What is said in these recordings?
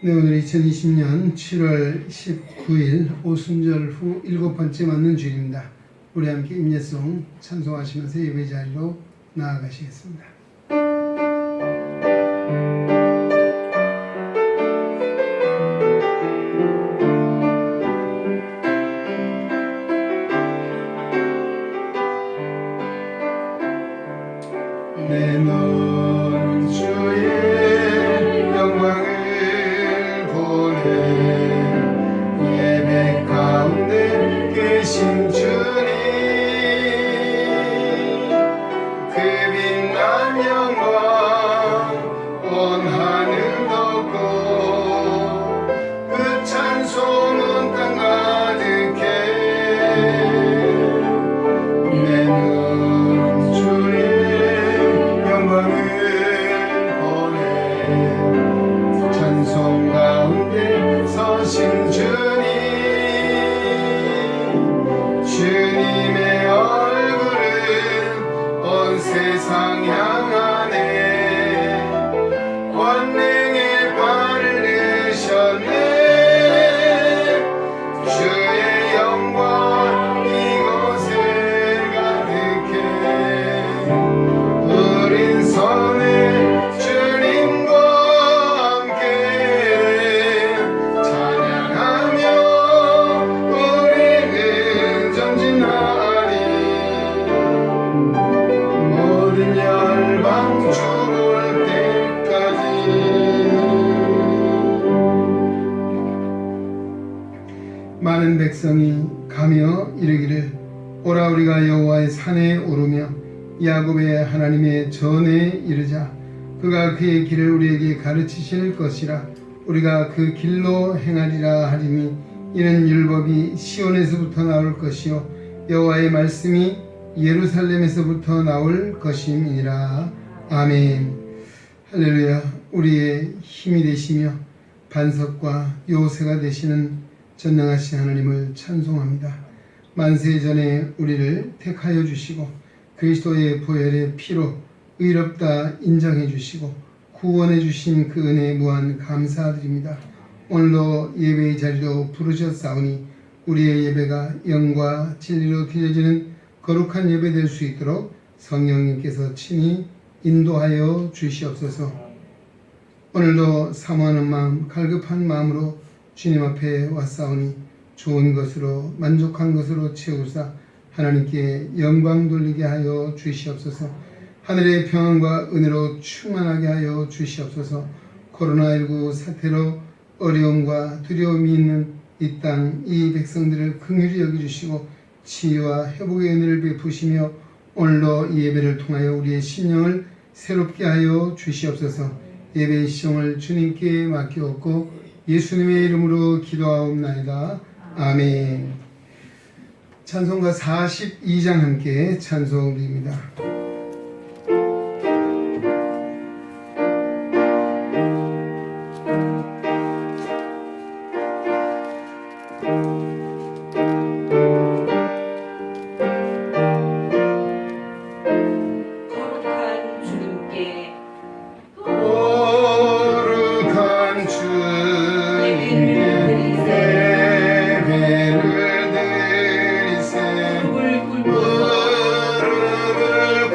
네, 오늘 2020년 7월 19일 오순절 후 7번째 맞는 주일입니다. 우리 함께 임예송 찬송하시면서 예배 자리로 나아가시겠습니다. 내 눈 주의 영광을 보네. 예배 가운데 계신 주님, 그 빛난 영광 온 하늘 덮고 그 찬송은 땅 가득해. 내 눈 주의 영광을 보내. 찬송 가운데 서신 주님, 주님의 얼굴은 온 세상 향하네. 권능의 발을 드셨네. 주의 영광 이곳에 가득해. 우린 선해 주님과 함께 찬양하며 우리는 전진하리. 모든 열방 죽을 때까지. 많은 백성이 가며 이르기를, 오라 우리가 여호와의 산에 오르며 야곱의 하나님의 전에 이르자. 그가 그의 길을 우리에게 가르치실 것이라. 우리가 그 길로 행하리라 하리니, 이는 율법이 시온에서부터 나올 것이요 여호와의 말씀이 예루살렘에서부터 나올 것임이니라. 아멘. 할렐루야. 우리의 힘이 되시며 반석과 요새가 되시는 전능하신 하나님을 찬송합니다. 만세전에 우리를 택하여 주시고 그리스도의 보혈의 피로 의롭다 인정해 주시고 구원해 주신 그 은혜에 무한 감사드립니다. 오늘도 예배의 자리로 부르셨사오니 우리의 예배가 영과 진리로 드려지는 거룩한 예배 될 수 있도록 성령님께서 친히 인도하여 주시옵소서. 오늘도 사모하는 마음, 갈급한 마음으로 주님 앞에 왔사오니 좋은 것으로 만족한 것으로 채우사 하나님께 영광 돌리게 하여 주시옵소서. 하늘의 평안과 은혜로 충만하게 하여 주시옵소서. 코로나19 사태로 어려움과 두려움이 있는 이 땅, 이 백성들을 긍휼히 여겨주시고 치유와 회복의 은혜를 베푸시며 오늘도 이 예배를 통하여 우리의 심령을 새롭게 하여 주시옵소서. 예배의 시종을 주님께 맡기옵고 예수님의 이름으로 기도하옵나이다. 아멘. 찬송가 42장 함께 찬송드립니다. 무릎을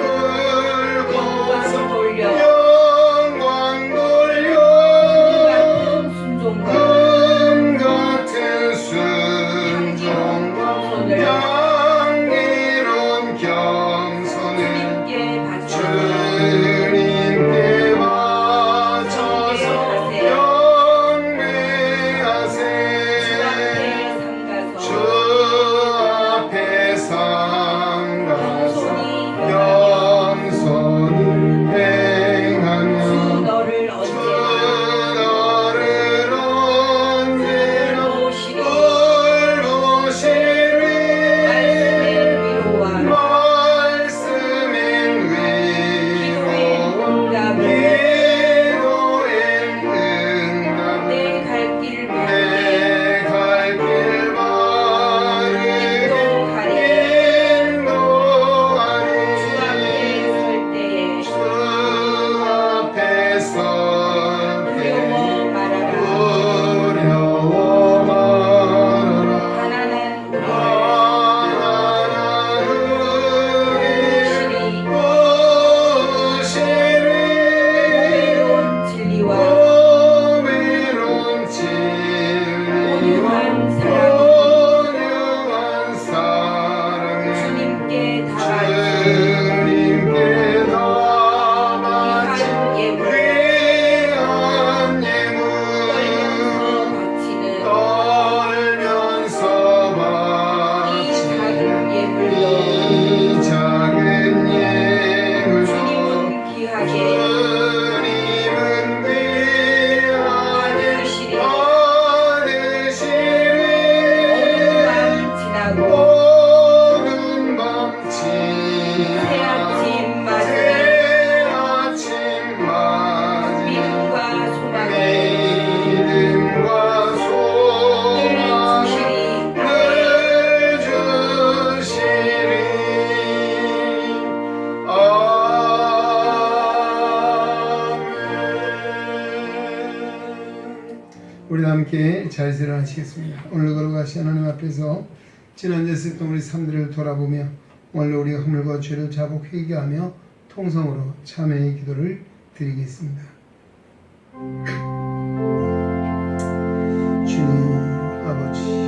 함께 자리를 하시겠습니다. 오늘 걸어가신 하나님 앞에서 지난 예습동 우리 삶들을 돌아보며 오늘 우리 허물과 죄를 자복 회개하며 통성으로 참회의 기도를 드리겠습니다. 주님 아버지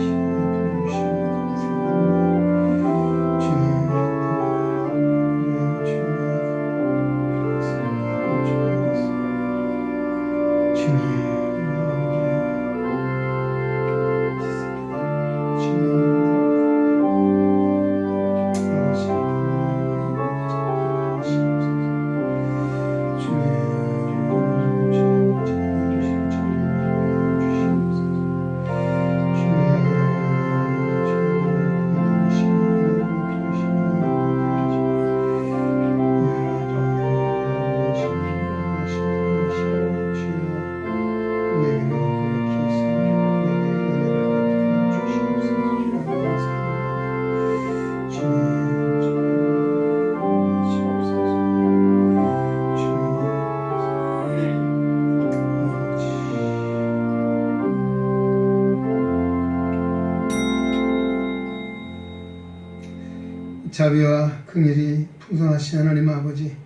자비와 긍휼이 풍성하신 하나님 아버지,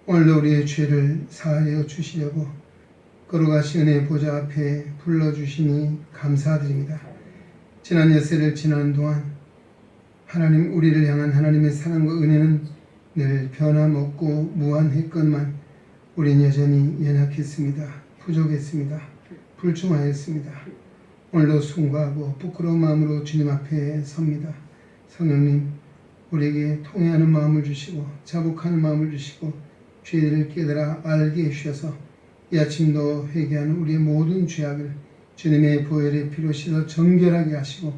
오늘도 우리의 죄를 사하여 주시려고 걸어가신 은혜의 보좌 앞에 불러주시니 감사드립니다. 지난 엿새를 지나는 동안 하나님, 우리를 향한 하나님의 사랑과 은혜는 늘 변함없고 무한했건만 우린 여전히 연약했습니다. 부족했습니다. 불충하였습니다. 오늘도 순고하고 부끄러운 마음으로 주님 앞에 섭니다. 성령님, 우리에게 통회하는 마음을 주시고 자복하는 마음을 주시고 죄를 깨달아 알게 해주셔서 이 아침도 회개하는 우리의 모든 죄악을 주님의 보혈의 피로 씻어 정결하게 하시고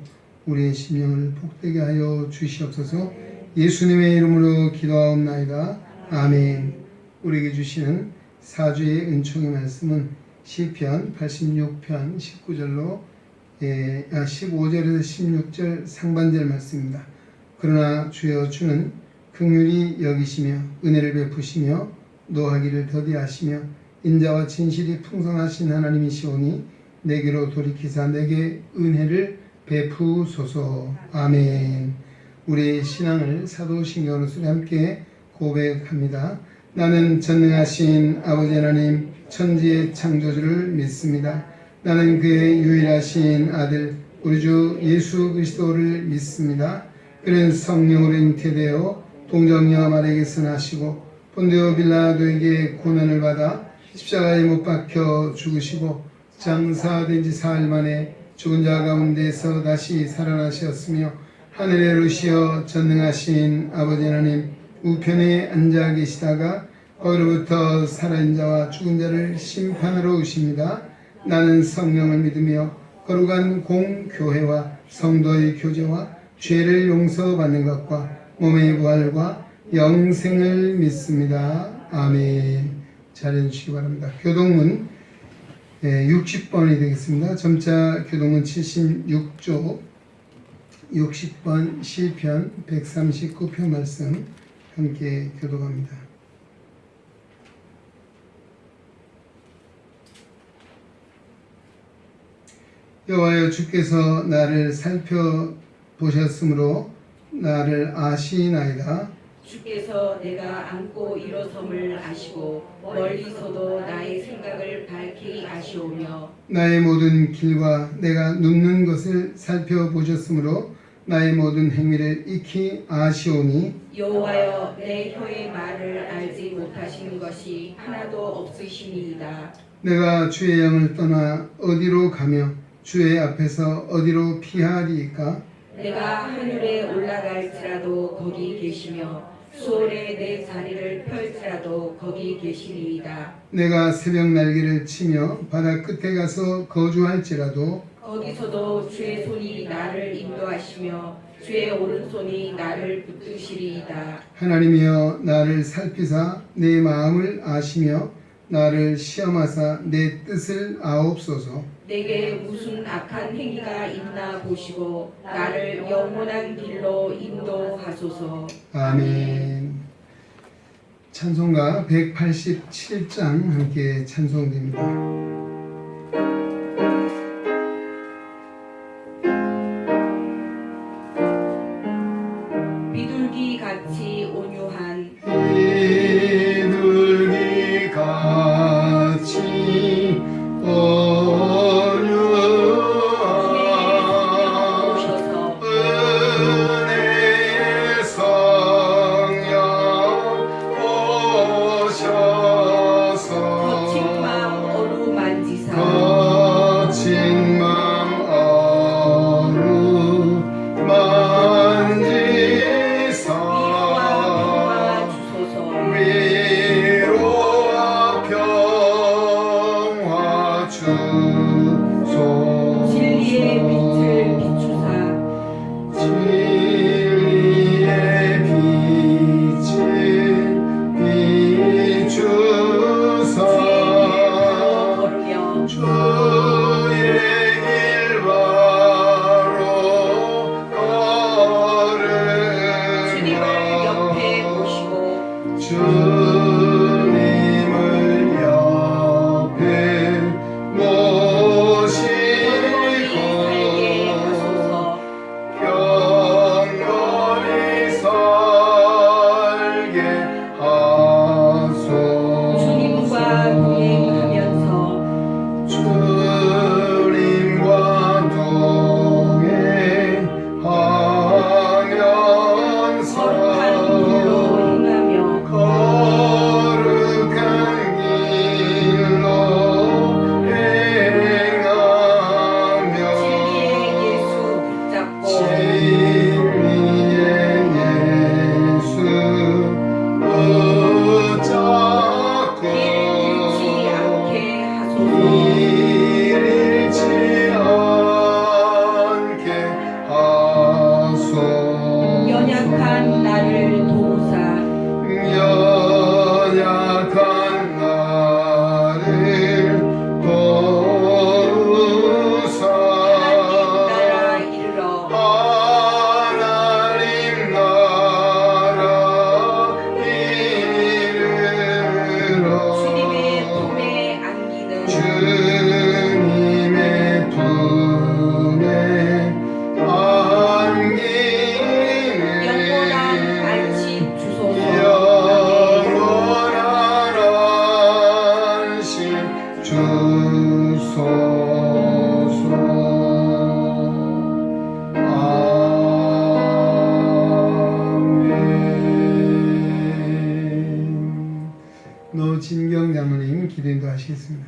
우리의 심령을 복되게 하여 주시옵소서. 예수님의 이름으로 기도하옵나이다. 아멘. 우리에게 주시는 사주의 은총의 말씀은 시편 86편 15절에서 16절 상반절 말씀입니다. 그러나 주여, 주는 긍휼히 여기시며 은혜를 베푸시며 노하기를 더디하시며 인자와 진실이 풍성하신 하나님이시오니 내게로 돌이키사 내게 은혜를 베푸소서. 아멘. 우리의 신앙을 사도신경으로 함께 고백합니다. 나는 전능하신 아버지 하나님 천지의 창조주를 믿습니다. 나는 그의 유일하신 아들 우리 주 예수 그리스도를 믿습니다. 그는 성령으로 잉태되어 동정녀 마리아에게서 나시고 본디오 빌라도에게 고난을 받아 십자가에 못 박혀 죽으시고 장사된 지 사흘 만에 죽은 자 가운데서 다시 살아나셨으며 하늘에 오르시어 전능하신 아버지 하나님 우편에 앉아 계시다가 거기로부터 살아있는 자와 죽은 자를 심판하러 오십니다. 나는 성령을 믿으며 거룩한 공교회와 성도의 교제와 죄를 용서받는 것과 몸의 부활과 영생을 믿습니다. 아멘. 잘해주시기 바랍니다. 교동문 60번이 되겠습니다. 점자 교동문 76조 60번 시편 139편 말씀 함께 교독합니다. 여호와여, 주께서 나를 살펴보셨으므로 나를 아시나이다. 주께서 내가 앉고 일어섬을 아시고 멀리서도 나의 생각을 밝히 아시오며 나의 모든 길과 내가 눕는 것을 살펴보셨으므로 나의 모든 행위를 익히 아시오니 여호와여, 내 혀의 말을 알지 못하신 것이 하나도 없으시니이다. 내가 주의 영을 떠나 어디로 가며 주의 앞에서 어디로 피하리이까? 내가 하늘에 올라갈지라도 거기 계시며 수월에 내 자리를 펼지라도 거기 계시니이다. 내가 새벽 날개를 치며 바다 끝에 가서 거주할지라도 거기서도 주의 손이 나를 인도하시며 주의 오른손이 나를 붙드시리이다. 하나님이여, 나를 살피사 내 마음을 아시며 나를 시험하사 내 뜻을 아옵소서. 내게 무슨 악한 행위가 있나 보시고 나를 영원한 길로 인도하소서. 아멘. 찬송가 187장 함께 찬송됩니다. 조진경 장로님 기도 인도하시겠습니다.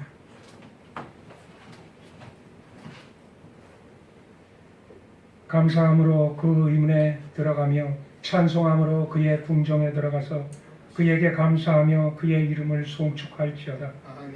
감사함으로 그 의문에 들어가며 찬송함으로 그의 궁정에 들어가서 그에게 감사하며 그의 이름을 송축할지어다.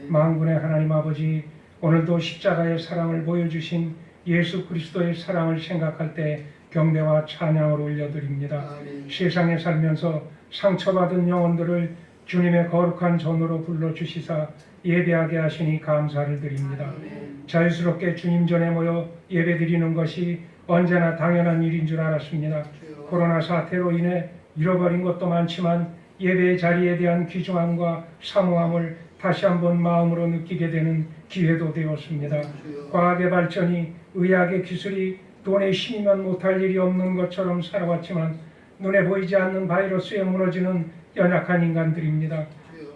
만군의 하나님 아버지, 오늘도 십자가의 사랑을 보여주신 예수 그리스도의 사랑을 생각할 때 경배와 찬양을 올려드립니다. 세상에 살면서 상처받은 영혼들을 주님의 거룩한 전으로 불러주시사 예배하게 하시니 감사를 드립니다. 자유스럽게 주님 전에 모여 예배드리는 것이 언제나 당연한 일인 줄 알았습니다. 코로나 사태로 인해 잃어버린 것도 많지만 예배의 자리에 대한 귀중함과 사모함을 다시 한번 마음으로 느끼게 되는 기회도 되었습니다. 과학의 발전이, 의학의 기술이 돈의 힘이면 못할 일이 없는 것처럼 살아왔지만 눈에 보이지 않는 바이러스에 무너지는 연약한 인간들입니다.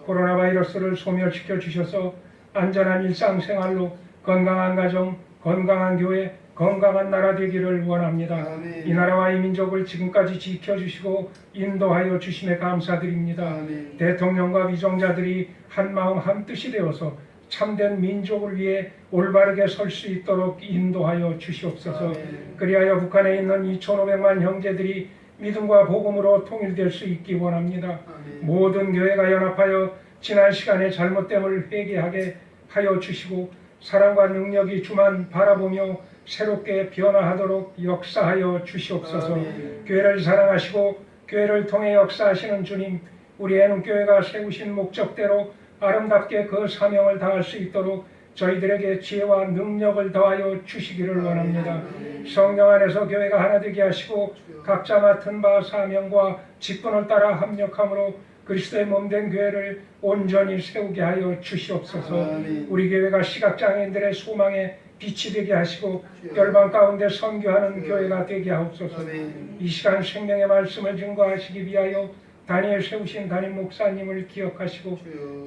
코로나 바이러스를 소멸시켜 주셔서 안전한 일상생활로 건강한 가정, 건강한 교회, 건강한 나라 되기를 원합니다. 이 나라와 이 민족을 지금까지 지켜주시고 인도하여 주심에 감사드립니다. 대통령과 위정자들이 한마음 한뜻이 되어서 참된 민족을 위해 올바르게 설 수 있도록 인도하여 주시옵소서. 그리하여 북한에 있는 2,500만 형제들이 믿음과 복음으로 통일될 수 있기 원합니다. 모든 교회가 연합하여 지난 시간의 잘못됨을 회개하게 하여 주시고 사랑과 능력이 주만 바라보며 새롭게 변화하도록 역사하여 주시옵소서. 교회를 사랑하시고 교회를 통해 역사하시는 주님, 우리 애눔교회가 세우신 목적대로 아름답게 그 사명을 다할 수 있도록 저희들에게 지혜와 능력을 더하여 주시기를 원합니다. 성령 안에서 교회가 하나 되게 하시고 각자 맡은 바 사명과 직분을 따라 합력함으로 그리스도의 몸된 교회를 온전히 세우게 하여 주시옵소서. 우리 교회가 시각장애인들의 소망의 빛이 되게 하시고 열방 가운데 선교하는 교회가 되게 하옵소서. 이 시간 생명의 말씀을 증거하시기 위하여 다니엘 세우신 담임 목사님을 기억하시고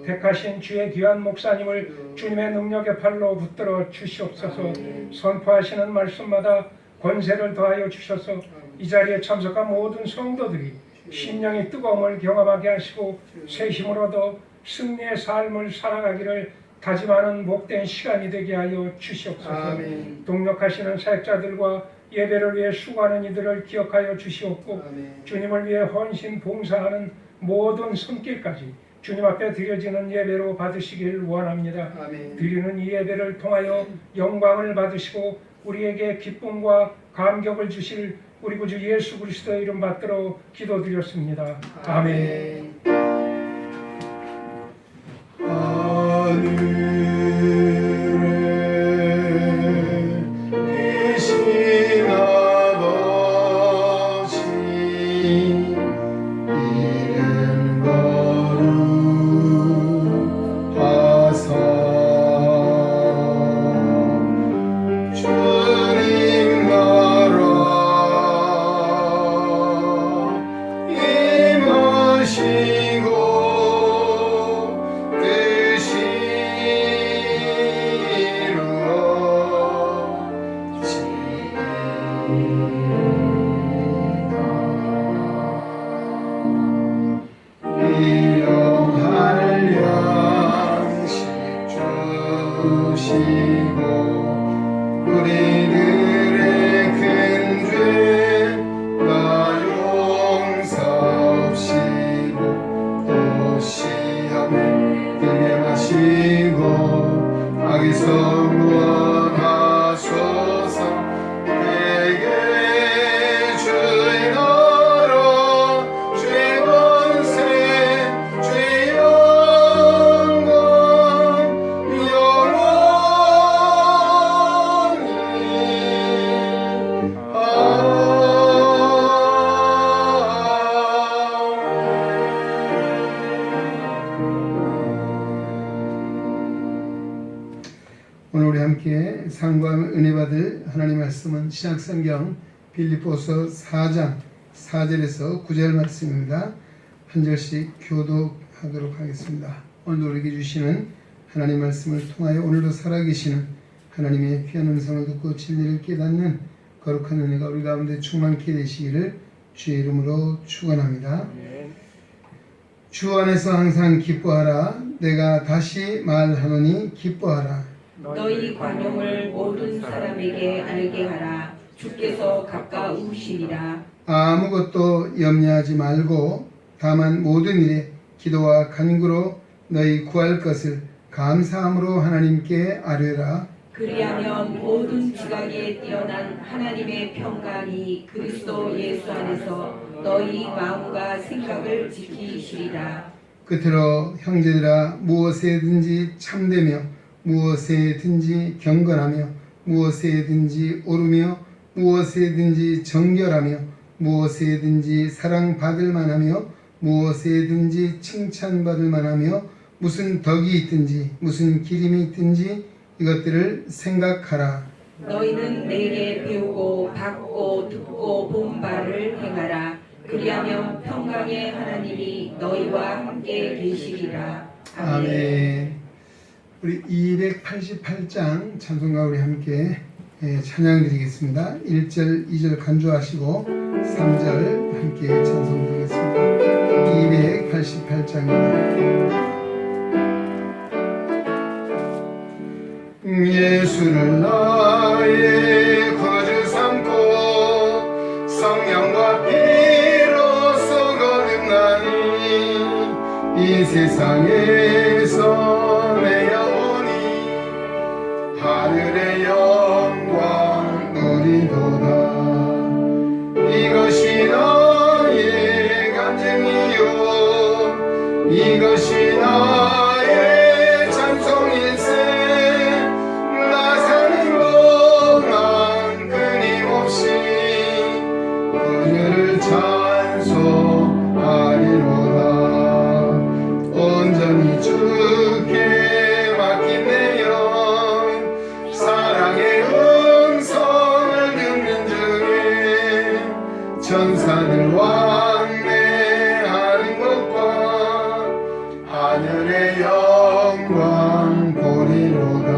택하신 주의 귀한 목사님을 주님의 능력의 팔로 붙들어 주시옵소서. 선포하시는 말씀마다 권세를 더하여 주셔서 이 자리에 참석한 모든 성도들이 심령의 뜨거움을 경험하게 하시고 새 힘을 얻어 승리의 삶을 살아가기를 다짐하는 복된 시간이 되게 하여 주시옵소서. 동력하시는 사역자들과 예배를 위해 수고하는 이들을 기억하여 주시옵고 주님을 위해 헌신 봉사하는 모든 손길까지 주님 앞에 드려지는 예배로 받으시길 원합니다. 드리는 이 예배를 통하여 영광을 받으시고 우리에게 기쁨과 감격을 주실 우리 구주 예수 그리스도의 이름 받들어 기도드렸습니다. 아멘. 오늘 우리 함께 상과 은혜 받을 하나님 말씀은 신약성경 빌립보서 4장 4절에서 9절 말씀입니다. 한 절씩 교독하도록 하겠습니다. 오늘 우리에게 주시는 하나님 말씀을 통하여 오늘도 살아계시는 하나님의 귀한 음성을 듣고 진리를 깨닫는 거룩한 은혜가 우리 가운데 충만케 되시기를 주의 이름으로 축원합니다. 주 안에서 항상 기뻐하라. 내가 다시 말하노니 기뻐하라. 너희 관용을 모든 사람에게 알게 하라. 주께서 가까우시니라. 아무것도 염려하지 말고 다만 모든 일에 기도와 간구로 너희 구할 것을 감사함으로 하나님께 아뢰라. 그리하면 모든 지각에 뛰어난 하나님의 평강이 그리스도 예수 안에서 너희 마음과 생각을 지키시리라. 끝으로 형제들아, 무엇에든지 참되며 무엇에든지 경건하며 무엇에든지 옳으며 무엇에든지 정결하며 무엇에든지 사랑받을 만하며 무엇에든지 칭찬받을 만하며 무슨 덕이 있든지 무슨 기림이 있든지 이것들을 생각하라. 너희는 내게 배우고 받고 듣고 본 바를 행하라. 그리하면 평강의 하나님이 너희와 함께 계시리라. 아멘. 우리 288장 찬송가 우리 함께 찬양 드리겠습니다. 1절, 2절 간주하시고 3절 함께 찬송 드리겠습니다. 288장입니다. 예수를 나의 구주 삼고 성령과 피로써 거듭나니 이 세상에서 내 영혼이 하늘의 영광 누리도다. 이것이 나의 간증이요 이것이 나의 찬송일세. 나 사는 동안 끊임없이 그녀를 찬송하리로다. 온전히 주께 맡긴 내 영 사랑의 음성을 듣는 중에 천사들 왕래하는 것과 하늘의 영광 보리로다.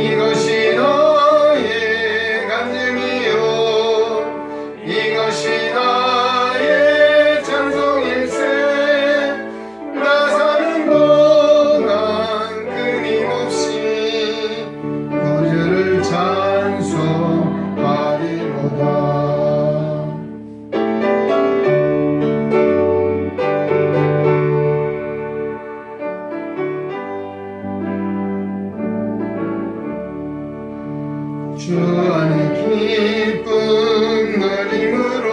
이것이 너의 간증이요 이것이 나의 찬송일세. 나 사는 동안 끊임없이 구주를 찬송하리로다. 주 안에 기쁨 누림으로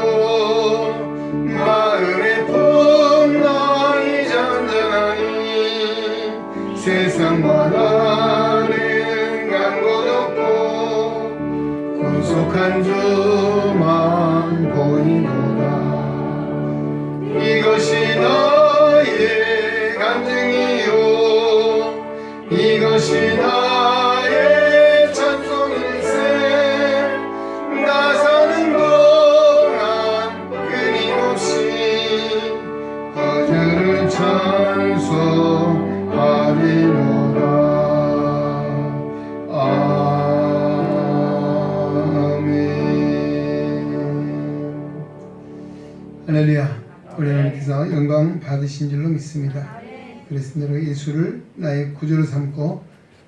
마음의 풍랑이 잔잔하니 세상과 나는 간 곳 없고 구속한 주만 보이노라. 이것이 나의 간증이요 이것이 나의 찬송일세. 나 사는 동안 끊임없이 그들을 찬송하리로다. 아멘. 할렐루야. 우리 하나님께서 영광 받으신 줄로 믿습니다. 그랬으므로 예수를 나의 구주로 삼고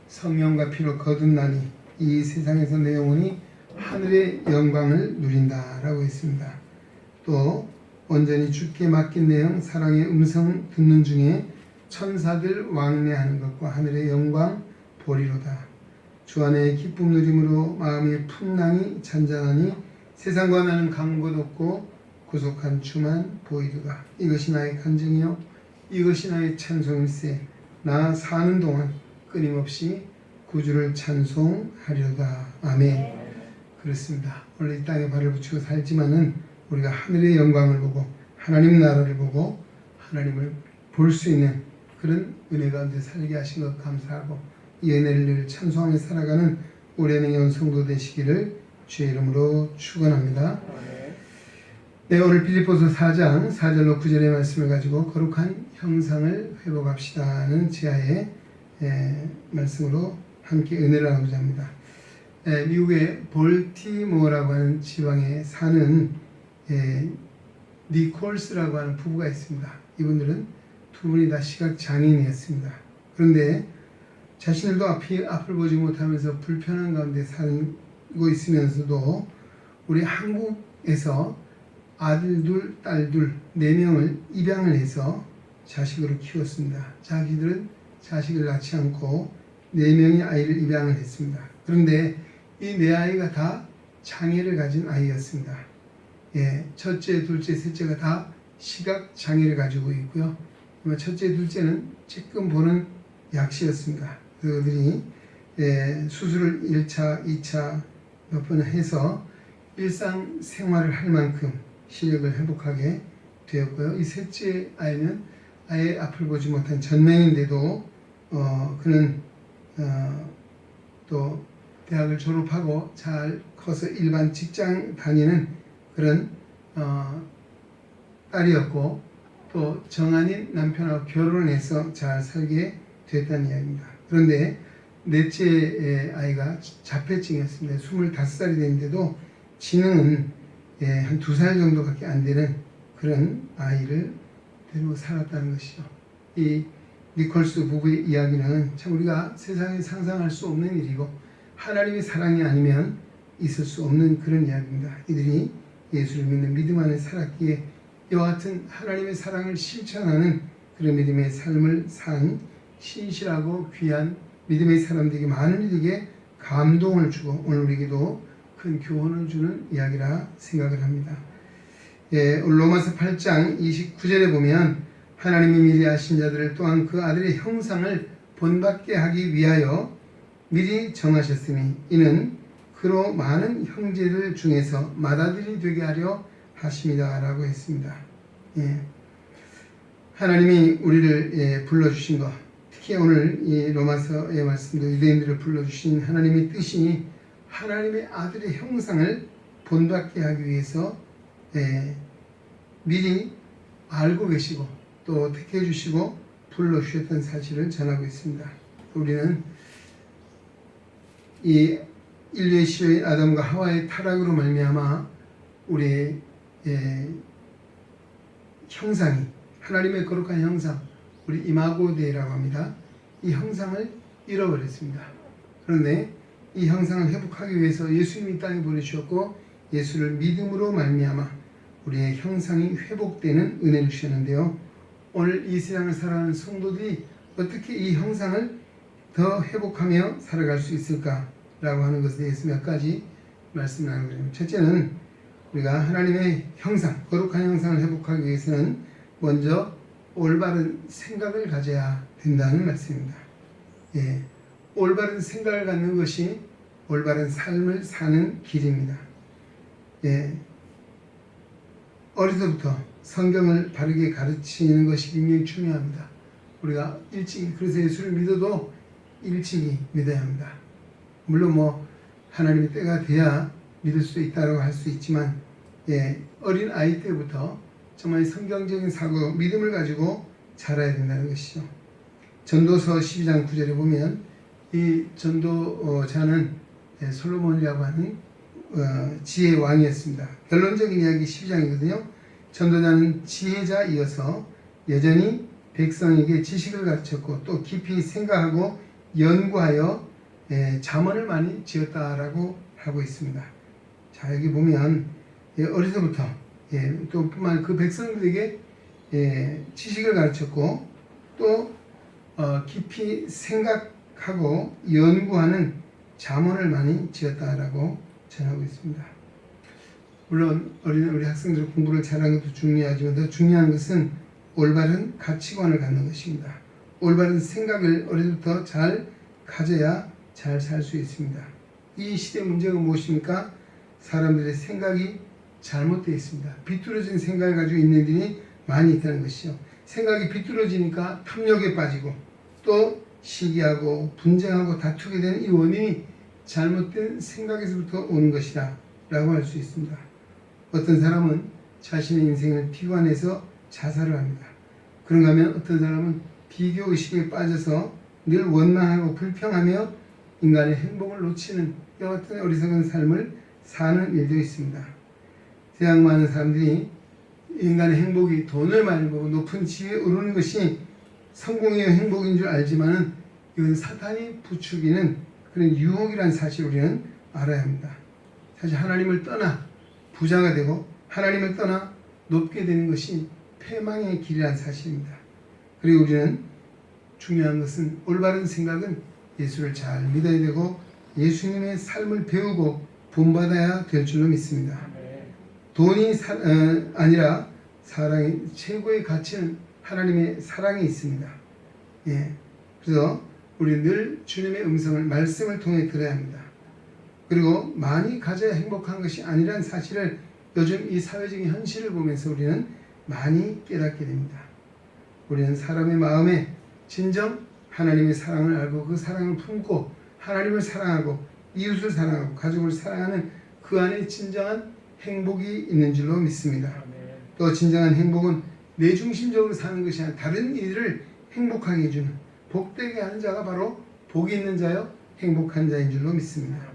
성령과 피로 거듭나니 이 세상에서 내 영혼이 하늘의 영광을 누린다 라고 했습니다. 또 온전히 주께 맡긴 내용 사랑의 음성 듣는 중에 천사들 왕래하는 것과 하늘의 영광 보리로다. 주 안에 기쁨 누림으로 마음의 풍랑이 잔잔하니 세상과 나는 간 곳 없고 구속한 주만 보이도다. 이것이 나의 간증이요 이것이 나의 찬송일세. 나 사는 동안 끊임없이 구주를 찬송하리로다. 아멘. 그렇습니다. 원래 이 땅에 발을 붙이고 살지만은 우리가 하늘의 영광을 보고 하나님 나라를 보고 하나님을 볼 수 있는 그런 은혜 가운데 살게 하신 것 감사하고 이 은혜를 늘 찬송하며 살아가는 우리 안에 연성도 되시기를 주의 이름으로 축원합니다. 네, 오늘 빌립보서 4장 4절로 9절의 말씀을 가지고 거룩한 형상을 회복합시다는 지하의 말씀으로 함께 은혜를 나누고자 합니다. 미국의 볼티모어라고 하는 지방에 사는 니콜스라고 하는 부부가 있습니다. 이분들은 두 분이 다 시각 장애인이었습니다. 그런데 자신들도 앞을 보지 못하면서 불편한 가운데 살고 있으면서도 우리 한국에서 아들 둘, 딸 둘, 4명을 입양을 해서 자식으로 키웠습니다. 자기들은 자식을 낳지 않고 4명의 아이를 입양을 했습니다. 그런데 이 4아이가 다 장애를 가진 아이였습니다. 첫째, 둘째, 셋째가 다 시각 장애를 가지고 있고요. 첫째, 둘째는 쬐끔 보는 약시였습니다. 그들이 수술을 1차, 2차 몇 번 해서 일상생활을 할 만큼 시력을 회복하게 되었고요. 이 셋째 아이는 아예 앞을 보지 못한 전맹인데도 그는 또 대학을 졸업하고 잘 커서 일반 직장 다니는 그런 딸이었고 또 정한인 남편하고 결혼해서 잘 살게 됐다는 이야기입니다. 그런데 넷째 아이가 자폐증이었습니다. 25살이 됐는데도 지능은 한 2살 정도밖에 안 되는 그런 아이를 데리고 살았다는 것이죠. 이 니콜스 부부의 이야기는 참 우리가 세상에 상상할 수 없는 일이고 하나님의 사랑이 아니면 있을 수 없는 그런 이야기입니다. 이들이 예수를 믿는 믿음 안에 살았기에 이와 같은 하나님의 사랑을 실천하는 그런 믿음의 삶을 산 신실하고 귀한 믿음의 사람들에게 많은 이들에게 감동을 주고 오늘 우리에게도 큰 교훈을 주는 이야기라 생각을 합니다. 로마서 8장 29절에 보면 하나님이 미리 아신 자들을 또한 그 아들의 형상을 본받게 하기 위하여 미리 정하셨으니 이는 그로 많은 형제들 중에서 맏아들이 되게 하려 하십니다 라고 했습니다. 하나님이 우리를 불러주신 것, 특히 오늘 이 로마서의 말씀도 유대인들을 불러주신 하나님의 뜻이 하나님의 아들의 형상을 본받게 하기 위해서 미리 알고 계시고 또 택해 주시고 불러주셨던 사실을 전하고 있습니다. 우리는 이 인류의 시효인 아담과 하와의 타락으로 말미암아 우리의 형상이 하나님의 거룩한 형상, 우리 이마고 데이라고 합니다. 이 형상을 잃어버렸습니다. 그런데 이 형상을 회복하기 위해서 예수님이 이 땅에 보내주셨고 예수를 믿음으로 말미암아 우리의 형상이 회복되는 은혜를 주셨는데요. 오늘 이 세상을 살아가는 성도들이 어떻게 이 형상을 더 회복하며 살아갈 수 있을까라고 하는 것에 대해서 몇 가지 말씀을 나누겠습니다. 첫째는 우리가 하나님의 형상, 거룩한 형상을 회복하기 위해서는 먼저 올바른 생각을 가져야 된다는 말씀입니다. 올바른 생각을 갖는 것이 올바른 삶을 사는 길입니다. 어려서부터 성경을 바르게 가르치는 것이 굉장히 중요합니다. 우리가 일찍이 그래서 예수를 믿어도 일찍이 믿어야 합니다. 물론 하나님의 때가 돼야 믿을 수 있다고 할 수 있지만 어린 아이 때부터 정말 성경적인 사고, 믿음을 가지고 자라야 된다는 것이죠. 전도서 12장 9절에 보면 이 전도자는 솔로몬이라고 하는 지혜의 왕이었습니다. 결론적인 이야기 12장이거든요. 전도자는 지혜자이어서 여전히 백성에게 지식을 가르쳤고 또 깊이 생각하고 연구하여 잠언을 많이 지었다라고 하고 있습니다. 자, 여기 보면 어려서부터 또 뿐만 그 백성들에게 지식을 가르쳤고 또 깊이 생각하고 연구하는 잠언을 많이 지었다라고 전하고 있습니다. 물론 우리 학생들 공부를 잘하는 것도 중요하지만 더 중요한 것은 올바른 가치관을 갖는 것입니다. 올바른 생각을 어려서부터 잘 가져야 잘 살 수 있습니다. 이 시대 문제가 무엇입니까? 사람들의 생각이 잘못되어 있습니다. 비뚤어진 생각을 가지고 있는 일이 많이 있다는 것이죠. 생각이 비뚤어지니까 탐욕에 빠지고 또 시기하고 분쟁하고 다투게 되는 이 원인이 잘못된 생각에서부터 오는 것이다 라고 할 수 있습니다. 어떤 사람은 자신의 인생을 비관해서 자살을 합니다. 그런가 하면 어떤 사람은 비교의식에 빠져서 늘 원망하고 불평하며 인간의 행복을 놓치는 이와 같은 어리석은 삶을 사는 일도 있습니다. 세상 많은 사람들이 인간의 행복이 돈을 많이 벌고 높은 지위에 오르는 것이 성공의 행복인 줄 알지만은 이건 사탄이 부추기는 그런 유혹이라는 사실을 우리는 알아야 합니다. 사실 하나님을 떠나 부자가 되고 하나님을 떠나 높게 되는 것이 패망의 길이라는 사실입니다. 그리고 우리는 중요한 것은 올바른 생각은 예수를 잘 믿어야 되고 예수님의 삶을 배우고 본받아야 될 줄로 믿습니다. 돈이 아니라 사랑이 최고의 가치는 하나님의 사랑이 있습니다. 예. 그래서 우리 늘 주님의 음성을 말씀을 통해 들어야 합니다. 그리고 많이 가져야 행복한 것이 아니라는 사실을 요즘 이 사회적인 현실을 보면서 우리는 많이 깨닫게 됩니다. 우리는 사람의 마음에 진정 하나님의 사랑을 알고 그 사랑을 품고 하나님을 사랑하고 이웃을 사랑하고 가족을 사랑하는 그 안에 진정한 행복이 있는 줄로 믿습니다. 또 진정한 행복은 내 중심적으로 사는 것이 아니라 다른 이들을 행복하게 해주는 복되게 하는 자가 바로 복이 있는 자요 행복한 자인 줄로 믿습니다.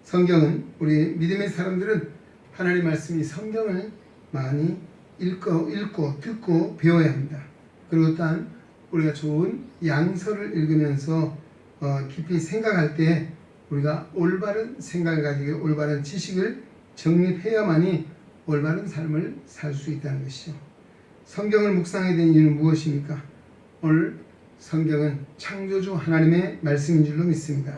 성경은 우리 믿음의 사람들은 하나님 말씀이 성경을 많이 읽고 듣고 배워야 합니다. 그리고 또한 우리가 좋은 양서를 읽으면서 깊이 생각할 때 우리가 올바른 생각을 가지고 올바른 지식을 정립해야만이 올바른 삶을 살 수 있다는 것이죠. 성경을 묵상하게 된 이유는 무엇입니까? 오늘 성경은 창조주 하나님의 말씀인 줄로 믿습니다.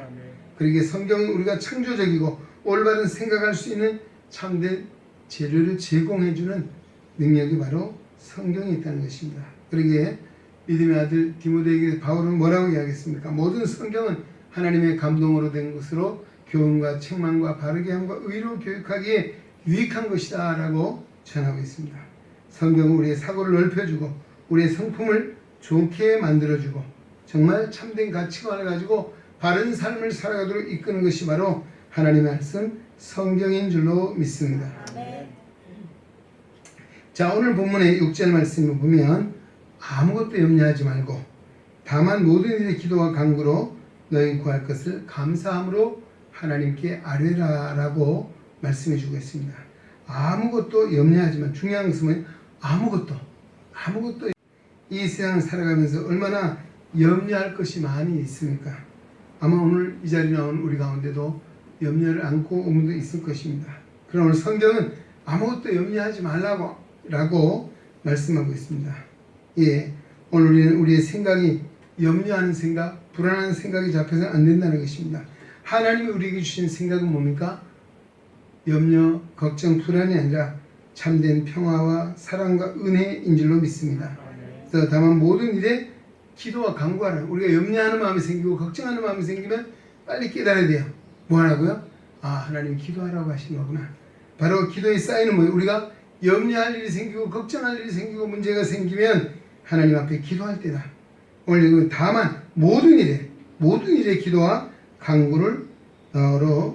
그러기에 성경은 우리가 창조적이고 올바른 생각할 수 있는 참된 재료를 제공해주는 능력이 바로 성경에 있다는 것입니다. 그러기에 믿음의 아들 디모데에게 바울은 뭐라고 이야기했습니까? 모든 성경은 하나님의 감동으로 된 것으로 교훈과 책망과 바르게 함과 의로 교육하기에 유익한 것이다 라고 전하고 있습니다. 성경은 우리의 사고를 넓혀주고 우리의 성품을 좋게 만들어주고 정말 참된 가치관을 가지고 바른 삶을 살아가도록 이끄는 것이 바로 하나님의 말씀 성경인 줄로 믿습니다. 자, 오늘 본문의 6절 말씀을 보면 아무것도 염려하지 말고 다만 모든 일의 기도와 간구로 너희 구할 것을 감사함으로 하나님께 아뢰라 라고 말씀해 주고 있습니다. 아무것도 염려하지만 중요한 것은 아무것도 이 세상을 살아가면서 얼마나 염려할 것이 많이 있습니까? 아마 오늘 이 자리에 나온 우리 가운데도 염려를 안고 온 분도 있을 것입니다. 그러나 오늘 성경은 아무것도 염려하지 말라고 말씀하고 있습니다. 예, 오늘 우리는 우리의 생각이 염려하는 생각, 불안한 생각이 잡혀서는 안 된다는 것입니다. 하나님이 우리에게 주신 생각은 뭡니까? 염려, 걱정, 불안이 아니라 참된 평화와 사랑과 은혜인 줄로 믿습니다. 그래서 다만 모든 일에 기도와 간구하라. 우리가 염려하는 마음이 생기고 걱정하는 마음이 생기면 빨리 깨달아야 돼요. 뭐 하라고요? 하나님 기도하라고 하신 거구나. 바로 기도에 쌓이는 뭐예요? 우리가 염려할 일이 생기고 걱정할 일이 생기고 문제가 생기면 하나님 앞에 기도할 때다. 오늘 다만 모든 일에 기도와 간구를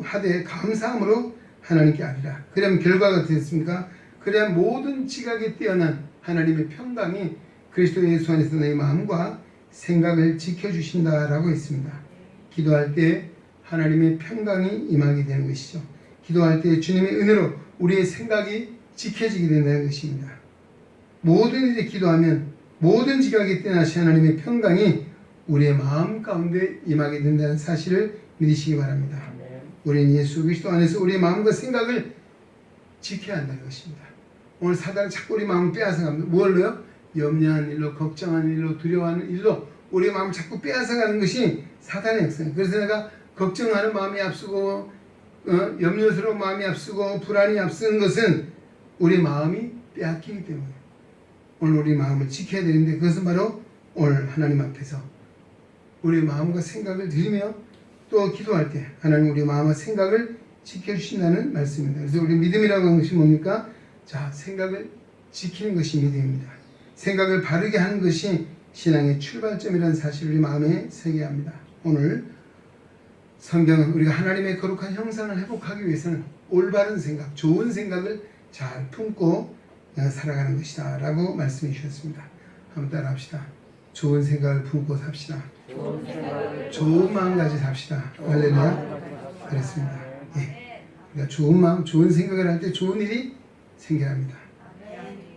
하되 감사함으로 하나님께 아뢰라. 그러면 결과가 어떻게 됐습니까? 그래야 모든 지각에 뛰어난 하나님의 평강이 그리스도 예수 안에서 너희 마음과 생각을 지켜주신다라고 했습니다. 기도할 때 하나님의 평강이 임하게 되는 것이죠. 기도할 때 주님의 은혜로 우리의 생각이 지켜지게 된다는 것입니다. 모든 일에 기도하면 모든 지각에 뛰어나신 하나님의 평강이 우리의 마음 가운데 임하게 된다는 사실을 믿으시기 바랍니다. 우리는 예수 그리스도 안에서 우리의 마음과 생각을 지켜야 한다는 것입니다. 오늘 사단은 자꾸 우리 마음을 빼앗아갑니다. 뭘로요? 염려하는 일로, 걱정하는 일로, 두려워하는 일로 우리의 마음을 자꾸 빼앗아가는 것이 사단의 역사입니다. 그래서 내가 걱정하는 마음이 앞서고 염려스러운 마음이 앞서고 불안이 앞서는 것은 우리 마음이 빼앗기기 때문에 오늘 우리 마음을 지켜야 되는데 그것은 바로 오늘 하나님 앞에서 우리의 마음과 생각을 드리며 또 기도할 때 하나님 우리의 마음과 생각을 지켜주신다는 말씀입니다. 그래서 우리 믿음이라고 하는 것이 뭡니까? 자, 생각을 지키는 것이 믿음입니다. 생각을 바르게 하는 것이 신앙의 출발점이라는 사실을 우리 마음에 새겨야 합니다. 오늘 성경은 우리가 하나님의 거룩한 형상을 회복하기 위해서는 올바른 생각, 좋은 생각을 잘 품고 살아가는 것이다 라고 말씀해 주셨습니다. 한번 따라 합시다. 좋은 생각을 품고 삽시다. 좋은 마음가지 삽시다. 할렐루야. 그렇습니다. 예. 우리가 좋은 마음, 좋은 생각을 할 때 좋은 일이 생겨납니다.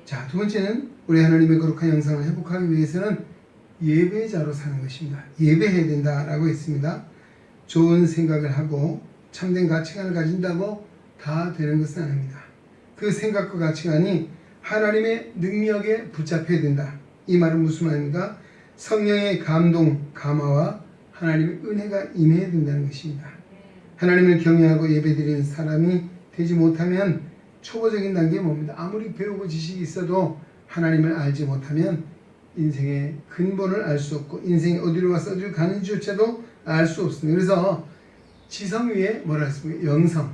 자, 두 번째는 우리 하나님의 거룩한 형상을 회복하기 위해서는 예배자로 사는 것입니다. 예배해야 된다라고 했습니다. 좋은 생각을 하고 참된 가치관을 가진다고 다 되는 것은 아닙니다. 그 생각과 가치관이 하나님의 능력에 붙잡혀야 된다. 이 말은 무슨 말입니까? 성령의 감동, 감화와 하나님의 은혜가 임해야 된다는 것입니다. 하나님을 경외하고 예배드리는 사람이 되지 못하면 초보적인 단계에 뭡니다. 아무리 배우고 지식이 있어도 하나님을 알지 못하면 인생의 근본을 알 수 없고 인생이 어디로 가서 어디로 가는지조차도 알 수 없습니다. 그래서 지성 위에 뭐라 했습니까? 영성.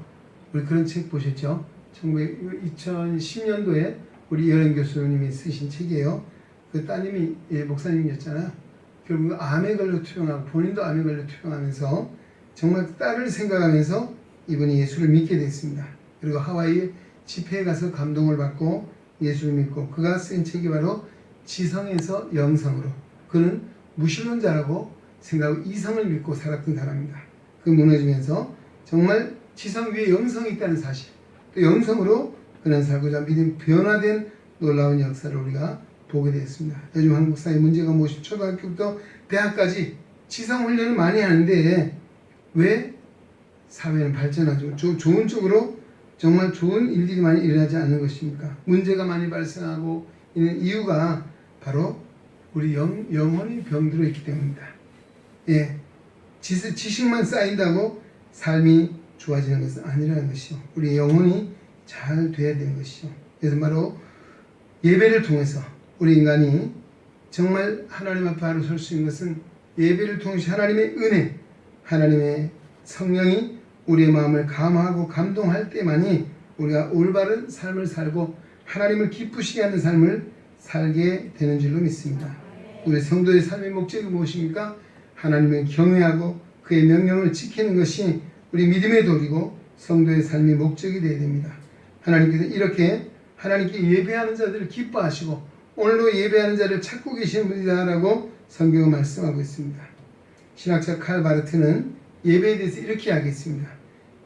우리 그런 책 보셨죠? 2010년도에 우리 여행 교수님이 쓰신 책이에요. 그 따님이 목사님이었잖아요. 결국 암에 걸려 투병하고 본인도 암에 걸려 투병하면서 정말 딸을 생각하면서 이분이 예수를 믿게 됐습니다. 그리고 하와이 집회에 가서 감동을 받고 예수를 믿고 그가 쓴 책이 바로 지성에서 영성으로. 그는 무신론자라고 생각하고 이성을 믿고 살았던 사람입니다. 그 무너지면서 정말 지성 위에 영성이 있다는 사실, 또 영성으로 그는 살고자 믿음 변화된 놀라운 역사를 우리가 보게 되었습니다. 요즘 한국 사회 문제가 무엇이 초등학교부터 대학까지 지성 훈련을 많이 하는데 왜 사회는 발전하죠? 좋은 쪽으로 정말 좋은 일들이 많이 일어나지 않는 것입니까? 문제가 많이 발생하고 있는 이유가 바로 우리 영혼이 병들어 있기 때문입니다. 예, 지식만 쌓인다고 삶이 좋아지는 것은 아니라는 것이요. 우리 영혼이 잘 돼야 되는 것이요. 그래서 바로 예배를 통해서 우리 인간이 정말 하나님 앞에 바로 설 수 있는 것은 예배를 통해서 하나님의 은혜, 하나님의 성령이 우리의 마음을 감화하고 감동할 때만이 우리가 올바른 삶을 살고 하나님을 기쁘시게 하는 삶을 살게 되는 줄로 믿습니다. 우리 성도의 삶의 목적이 무엇입니까? 하나님을 경외하고 그의 명령을 지키는 것이 우리 믿음의 도리고 성도의 삶의 목적이 되어야 됩니다. 하나님께서 이렇게 하나님께 예배하는 자들을 기뻐하시고 오늘도 예배하는 자를 찾고 계시는 분이다라고 성경은 말씀하고 있습니다. 신학자 칼 바르트는 예배에 대해서 이렇게 이야기했습니다.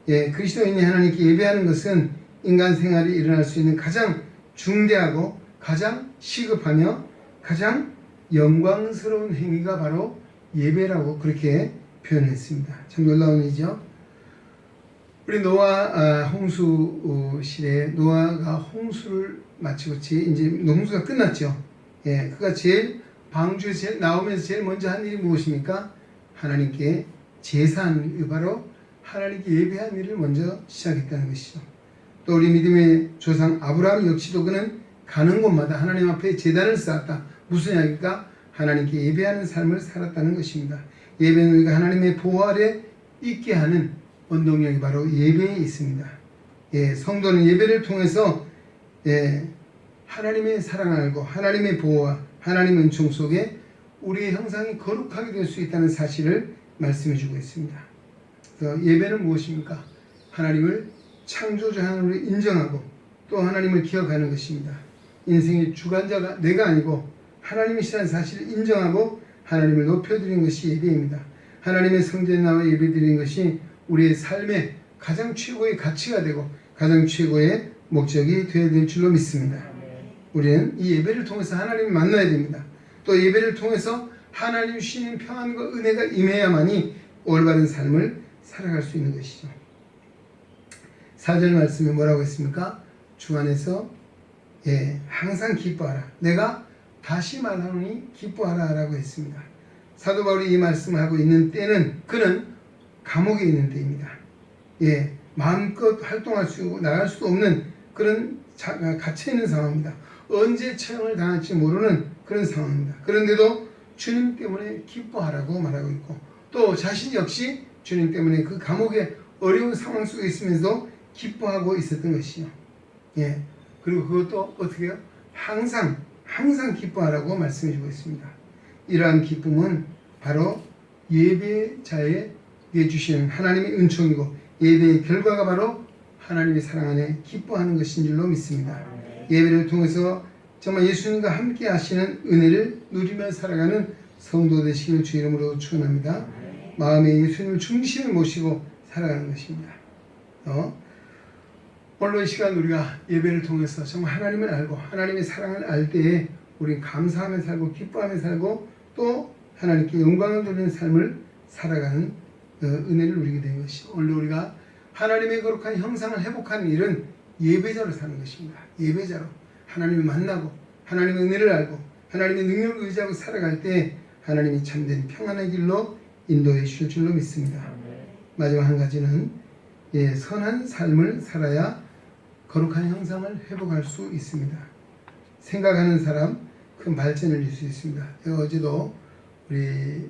그리스도인이 하나님께 예배하는 것은 인간 생활이 일어날 수 있는 가장 중대하고 가장 시급하며 가장 영광스러운 행위가 바로 예배라고 그렇게 표현했습니다. 참 놀라운 일이죠. 우리 노아 홍수실에 노아가 홍수를 마치고 이제 홍수가 끝났죠. 그가 제일 방주에서 제일 나오면서 제일 먼저 한 일이 무엇입니까? 하나님께 제사한 바로 하나님께 예배한 일을 먼저 시작했다는 것이죠. 또 우리 믿음의 조상 아브라함 역시도 그는 가는 곳마다 하나님 앞에 제단을 쌓았다. 무슨 이야기입니까? 하나님께 예배하는 삶을 살았다는 것입니다. 예배는 우리가 하나님의 보호 아래 있게 하는 원동력이 바로 예배에 있습니다. 성도는 예배를 통해서 하나님의 사랑을 알고 하나님의 보호와 하나님의 은총 속에 우리의 형상이 거룩하게 될 수 있다는 사실을 말씀해 주고 있습니다. 그래서 예배는 무엇입니까? 하나님을 창조주 하나님을 인정하고 또 하나님을 기억하는 것입니다. 인생의 주관자가 내가 아니고 하나님이시라는 사실을 인정하고 하나님을 높여드리는 것이 예배입니다. 하나님의 성전에 나와 예배드리는 것이 우리의 삶의 가장 최고의 가치가 되고 가장 최고의 목적이 되어야 될 줄로 믿습니다. 우리는 이 예배를 통해서 하나님을 만나야 됩니다. 또 예배를 통해서 하나님 주시는 평안과 은혜가 임해야만이 올바른 삶을 살아갈 수 있는 것이죠. 4절 말씀에 뭐라고 했습니까? 주 안에서 항상 기뻐하라. 내가 다시 말하노니 기뻐하라 라고 했습니다. 사도 바울이 이 말씀을 하고 있는 때는 그는 감옥에 있는 때입니다. 마음껏 활동할 수 있고 나갈 수도 없는 그런 갇혀 있는 상황입니다. 언제 처형을 당할지 모르는 그런 상황입니다. 그런데도 주님 때문에 기뻐하라고 말하고 있고 또 자신 역시 주님 때문에 그 감옥의 어려운 상황 속에 있으면서 기뻐하고 있었던 것이요. 그리고 그것도 어떻게 해요? 항상 기뻐하라고 말씀해 주고 있습니다. 이러한 기쁨은 바로 예배자에게 주시는 하나님의 은총이고 예배의 결과가 바로 하나님의 사랑 안에 기뻐하는 것인 줄로 믿습니다. 예배를 통해서 정말 예수님과 함께 하시는 은혜를 누리며 살아가는 성도 되시길 주 이름으로 축원합니다. 마음에 예수님을 중심에 모시고 살아가는 것입니다. 오늘 이 시간 우리가 예배를 통해서 정말 하나님을 알고 하나님의 사랑을 알 때에 우리는 감사하며 살고 기뻐하며 살고 또 하나님께 영광을 돌리는 삶을 살아가는 은혜를 누리게 된 것이죠. 오늘 우리가 하나님의 거룩한 형상을 회복하는 일은 예배자로 사는 것입니다. 예배자로 하나님을 만나고 하나님의 은혜를 알고 하나님의 능력을 의지하고 살아갈 때 하나님이 참된 평안의 길로 인도해 주실 줄로 믿습니다. 마지막 한 가지는 선한 삶을 살아야 거룩한 형상을 회복할 수 있습니다. 생각하는 사람 큰 발전을 줄 수 있습니다. 어제도 우리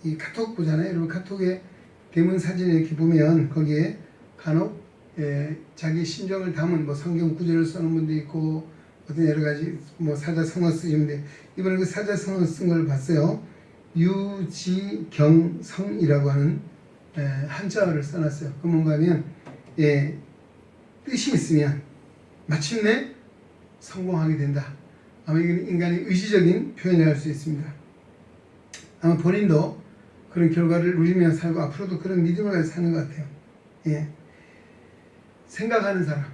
이 카톡 보잖아요. 여러분 카톡에 대문 사진을 이렇게 보면 거기에 간혹 자기 심정을 담은 뭐 성경 구절을 쓰는 분도 있고 어떤 여러 가지 뭐 사자성어 쓰시는데 이번에 그 사자성어 쓴 걸 봤어요. 유지경성이라고 하는 한자어를 써놨어요. 그 뭔가 하면 뜻이 있으면 마침내 성공하게 된다. 아마 이건 인간의 의지적인 표현을 할 수 있습니다. 아마 본인도 그런 결과를 누리며 살고 앞으로도 그런 믿음을 가지고 사는 것 같아요. 생각하는 사람,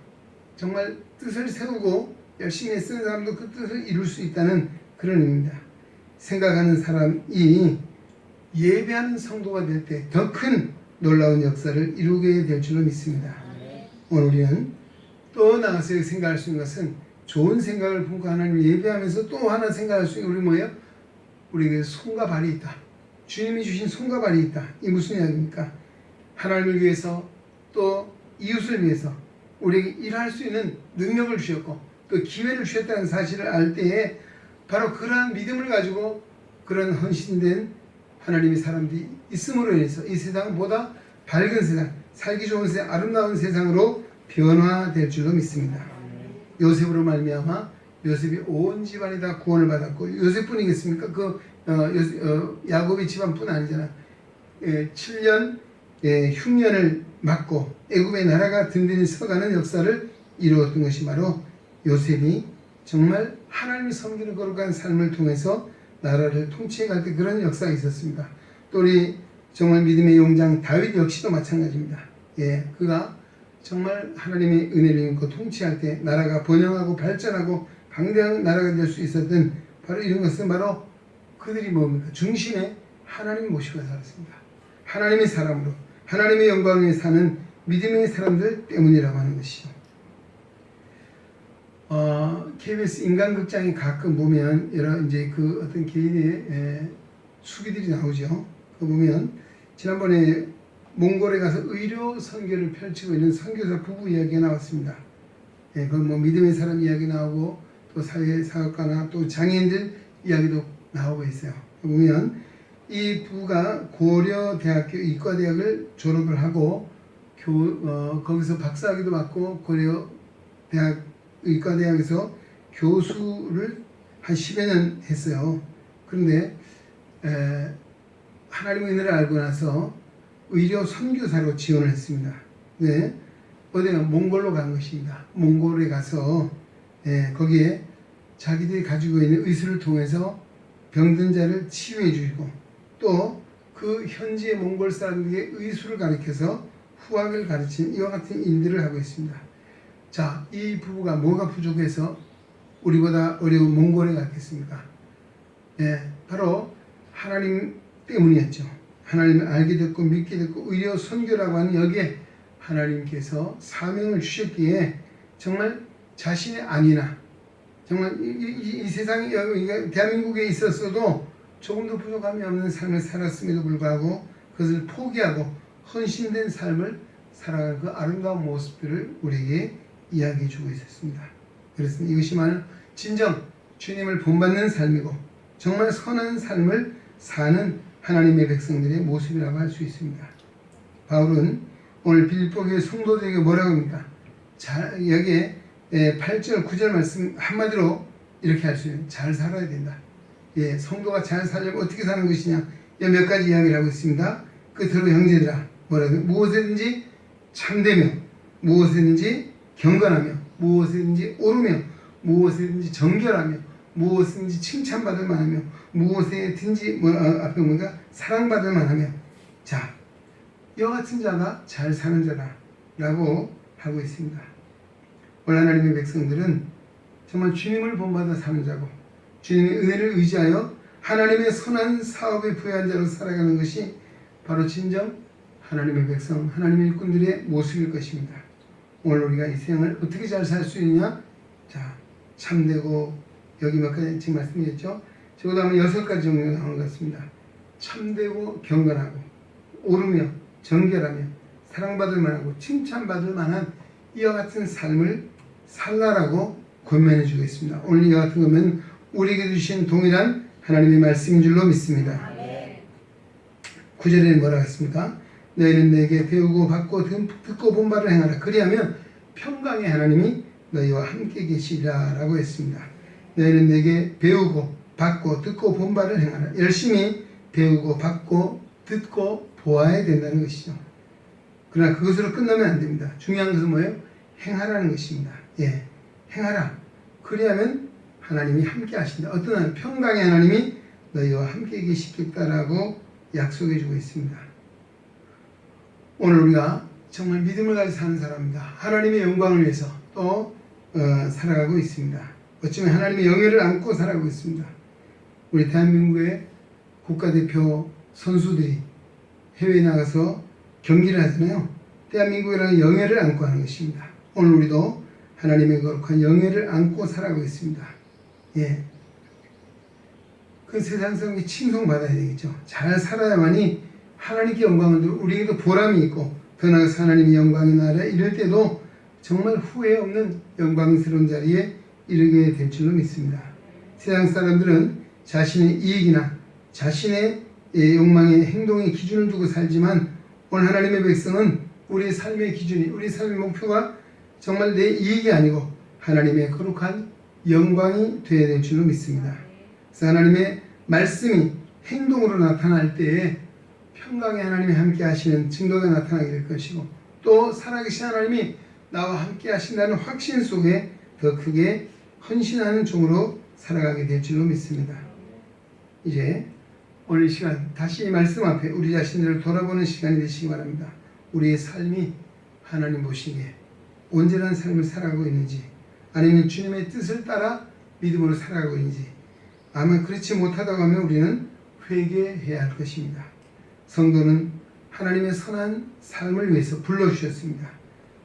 정말 뜻을 세우고 열심히 쓰는 사람도 그 뜻을 이룰 수 있다는 그런 의미입니다. 생각하는 사람이 예배하는 성도가 될 때 더 큰 놀라운 역사를 이루게 될 줄로 믿습니다. 오늘 우리는 또 나가서 생각할 수 있는 것은 좋은 생각을 품고 하나님을 예배하면서 또 하나 생각할 수 있는 우리 뭐예요? 우리에게 손과 발이 있다. 주님이 주신 손과 발이 있다. 이 무슨 이야기입니까? 하나님을 위해서 또 이웃을 위해서 우리에게 일할 수 있는 능력을 주셨고 또 기회를 주셨다는 사실을 알 때에 바로 그러한 믿음을 가지고 그런 헌신된 하나님의 사람들이 있음으로 인해서 이 세상은 보다 밝은 세상, 살기 좋은 세상, 아름다운 세상으로 변화될 줄로 믿습니다. 요셉으로 말미암아 요셉이 온 집안이 다 구원을 받았고 요셉뿐이겠습니까? 야곱의 집안뿐 아니잖아. 7년 흉년을 맞고 애굽의 나라가 든든히 서가는 역사를 이루었던 것이 바로 요셉이 정말 하나님을 섬기는 거룩한 삶을 통해서 나라를 통치해갈 때 그런 역사가 있었습니다. 또 우리 정말 믿음의 용장 다윗 역시도 마찬가지입니다. 그가 정말 하나님의 은혜를 입고 통치할 때 나라가 번영하고 발전하고 강대한 나라가 될 수 있었던 바로 이런 것은 바로 그들이 뭡니까? 중심에 하나님을 모시고 살았습니다. 하나님의 사람으로 하나님의 영광을 위해 사는 믿음의 사람들 때문이라고 하는 것이죠. KBS 인간극장에 가끔 보면 여러 이제 그 어떤 개인의 수기들이 나오죠. 그 보면 지난번에 몽골에 가서 의료 선교를 펼치고 있는 선교사 부부 이야기가 나왔습니다. 그 뭐 믿음의 사람 이야기 나오고 또 사회사업가나 또 장애인들 이야기도 나오고 있어요. 보면 이 부부가 고려대학교 의과대학을 졸업을 하고 거기서 박사학위도 받고 고려대학 의과대학에서 교수를 한 10여 년 했어요. 그런데 하나님의 은혜를 알고 나서 의료 선교사로 지원을 했습니다. 네, 어디가 몽골로 간 것입니다. 몽골에 가서 거기에 자기들이 가지고 있는 의술을 통해서 병든 자를 치유해 주고 또 그 현지의 몽골 사람들에게 의술을 가르쳐서 후학을 가르치는 이와 같은 일들을 하고 있습니다. 자, 이 부부가 뭐가 부족해서 우리보다 어려운 몽골에 갔겠습니까? 바로 하나님 때문이었죠. 하나님을 알게 됐고 믿게 됐고 의료 선교라고 하는 여기에 하나님께서 사명을 주셨기에 정말 자신의 안위나 정말 이 세상에 대한민국에 있었어도 조금도 부족함이 없는 삶을 살았음에도 불구하고 그것을 포기하고 헌신된 삶을 살아가는 그 아름다운 모습들을 우리에게 이야기해 주고 있었습니다. 그렇습니다. 이것이만 진정 주님을 본받는 삶이고 정말 선한 삶을 사는 하나님의 백성들의 모습이라고 할 수 있습니다. 바울은 오늘 빌립보 교회 성도들에게 뭐라고 합니까? 여기에 8절 9절 말씀 한마디로 이렇게 할 수 있는 잘 살아야 된다. 성도가 잘 살려면 어떻게 사는 것이냐? 몇 가지 이야기를 하고 있습니다. 끝으로 형제들아 뭐라고 무엇이든지 참되며 무엇이든지 경건하며 무엇이든지 옳으며 무엇이든지 정결하며 무엇이든지 칭찬받을 만하며 무엇이든지 앞에 뭔가 사랑받을 만하며 자 이와 같은 자가 잘 사는 자다 라고 하고 있습니다. 오늘 하나님의 백성들은 정말 주님을 본받아 사는 자고 주님의 은혜를 의지하여 하나님의 선한 사업에 부여한 자로 살아가는 것이 바로 진정 하나님의 백성, 하나님의 일꾼들의 모습일 것입니다. 오늘 우리가 이 세상을 어떻게 잘 살 수 있느냐? 자, 참되고 여기 몇 가지 지금 말씀드렸죠? 적어도 아마 6가지 정도 나오는 것 같습니다. 참되고 경건하고 옳으며 정결하며 사랑받을 만하고 칭찬받을 만한 이와 같은 삶을 살라라고 권면해 주고 있습니다. 오늘 이와 같은 것은 우리에게 주신 동일한 하나님의 말씀인 줄로 믿습니다. 9절에는 뭐라고 했습니까? 너희는 내게 배우고 받고 듣고 본 바를 행하라. 그리하면 평강의 하나님이 너희와 함께 계시리라 라고 했습니다. 너희는 내게 배우고 받고 듣고 본 바를 행하라. 열심히 배우고 받고 듣고 보아야 된다는 것이죠. 그러나 그것으로 끝나면 안 됩니다. 중요한 것은 뭐예요? 행하라는 것입니다. 예, 행하라. 그리하면 하나님이 함께 하신다. 어떤 하나님? 평강의 하나님이 너희와 함께 계시겠다라고 약속해 주고 있습니다. 오늘 우리가 정말 믿음을 가지고 사는 사람입니다. 하나님의 영광을 위해서 또 살아가고 있습니다. 어쩌면 하나님의 영예를 안고 살아가고 있습니다. 우리 대한민국의 국가대표 선수들이 해외에 나가서 경기를 하잖아요. 대한민국이라는 영예를 안고 하는 것입니다. 오늘 우리도 하나님의 거룩한 영예를 안고 살아가고 있습니다. 예, 그 세상 사람이 칭송받아야 되겠죠. 잘 살아야만이 하나님께 영광을 드리고 우리에게도 보람이 있고 더 나아가서 하나님의 영광이 나라 이럴 때도 정말 후회 없는 영광스러운 자리에 이르게 될 줄로 믿습니다. 세상 사람들은 자신의 이익이나 자신의 욕망의 행동의 기준을 두고 살지만 오늘 하나님의 백성은 우리의 삶의 기준이 우리 삶의 목표가 정말 내 이익이 아니고 하나님의 거룩한 영광이 되어야 될 줄로 믿습니다. 그래서 하나님의 말씀이 행동으로 나타날 때에 평강의 하나님이 함께 하시는 증거가 나타나게 될 것이고 또 살아계신 하나님이 나와 함께 하신다는 확신 속에 더 크게 헌신하는 종으로 살아가게 될 줄로 믿습니다. 이제 오늘 이 시간 다시 이 말씀 앞에 우리 자신들을 돌아보는 시간이 되시기 바랍니다. 우리의 삶이 하나님 보시기에 온전한 삶을 살아가고 있는지 아니면 주님의 뜻을 따라 믿음으로 살아가고 있는지 아마 그렇지 못하다고 하면 우리는 회개해야 할 것입니다. 성도는 하나님의 선한 삶을 위해서 불러주셨습니다.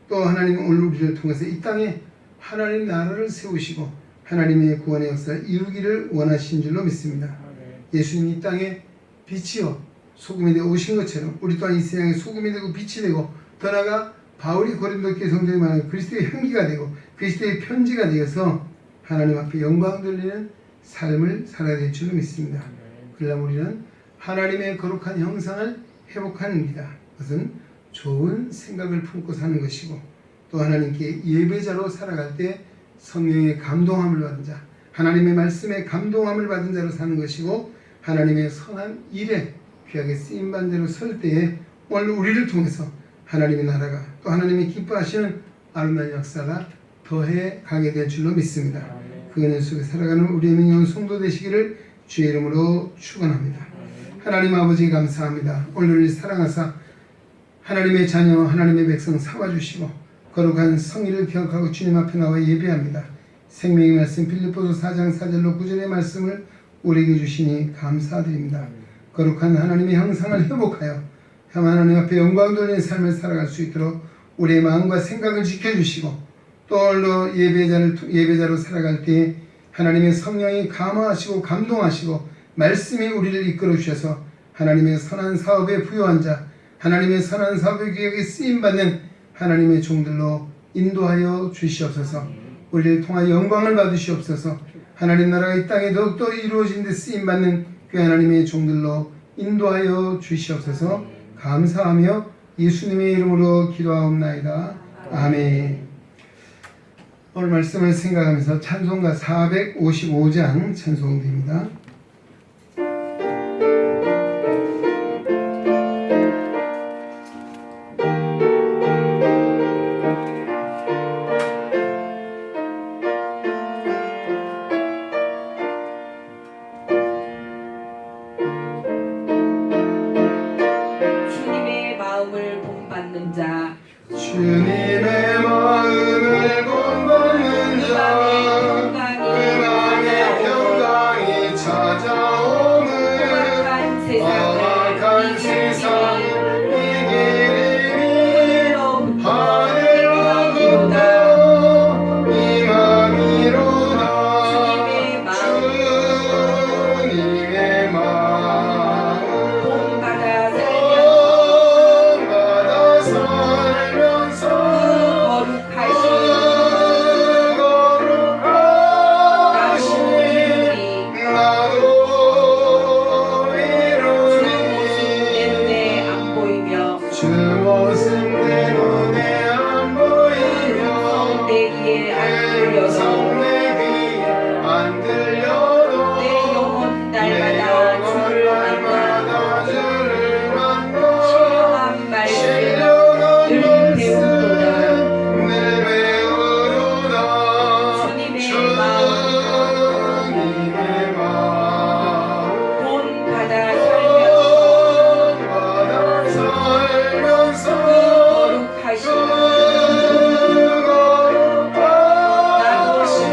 또 하나님은 오늘 우리를 통해서 이 땅에 하나님 나라를 세우시고 하나님의 구원의 역사를 이루기를 원하신 줄로 믿습니다. 예수님이 이 땅에 빛이요 소금이 되어 오신 것처럼 우리 또한 이 세상에 소금이 되고 빛이 되고 더 나아가 바울이 고린도 교회 성도에 말하는 그리스도의 향기가 되고 그리스도의 편지가 되어서 하나님 앞에 영광 돌리는 삶을 살아야 될 줄로 믿습니다. 그러려면 우리는 하나님의 거룩한 형상을 회복합니다. 그것은 좋은 생각을 품고 사는 것이고 또 하나님께 예배자로 살아갈 때 성령의 감동함을 받은 자 하나님의 말씀에 감동함을 받은 자로 사는 것이고 하나님의 선한 일에 귀하게 쓰임받은 자로 설 때에 오늘 우리를 통해서 하나님의 나라가 또 하나님이 기뻐하시는 아름다운 역사가 더해 가게 될 줄로 믿습니다. 그 은혜 속에 살아가는 우리의 명령 성도 되시기를 주의 이름으로 축원합니다. 하나님 아버지 감사합니다. 오늘 사랑하사 하나님의 자녀 하나님의 백성 삼아주시고 거룩한 성의를 기억하고 주님 앞에 나와 예배합니다. 생명의 말씀 빌립보서 4장 4절로 9절의 말씀을 우리에게 주시니 감사드립니다. 거룩한 하나님의 형상을 회복하여 하나님 앞에 영광 돌리는 삶을 살아갈 수 있도록 우리의 마음과 생각을 지켜주시고 또 오늘도 예배자로 살아갈 때 하나님의 성령이 감화하시고 감동하시고 말씀이 우리를 이끌어 주셔서 하나님의 선한 사업에 부요한 자 하나님의 선한 사업의 기획에 쓰임받는 하나님의 종들로 인도하여 주시옵소서. 우리를 통하여 영광을 받으시옵소서. 하나님 나라가 이 땅에 더욱더 이루어진 데 쓰임받는 그 하나님의 종들로 인도하여 주시옵소서. 감사하며 예수님의 이름으로 기도하옵나이다. 아멘. 오늘 말씀을 생각하면서 찬송가 455장 찬송드립니다. 주님의 마음을 본받는 자 주님의 마음을 본받는 자 음악의 평강이 찾아오는 험악한 세상을 이기리니 하늘로부터 임함이로다. 주님의 마음 본받아 살면서 거룩하신 나도 이루니 내 안 보이며 주 모습 내 눈에 안 보이며 내 귀에 안 들려도 내 귀에 안 들려도 내 영혼 날마다 주를 만나 신령한 말씀 늘 배우도다. 늘 배우도다. 주님의 주님의 마음 본받아 살면서 거룩하신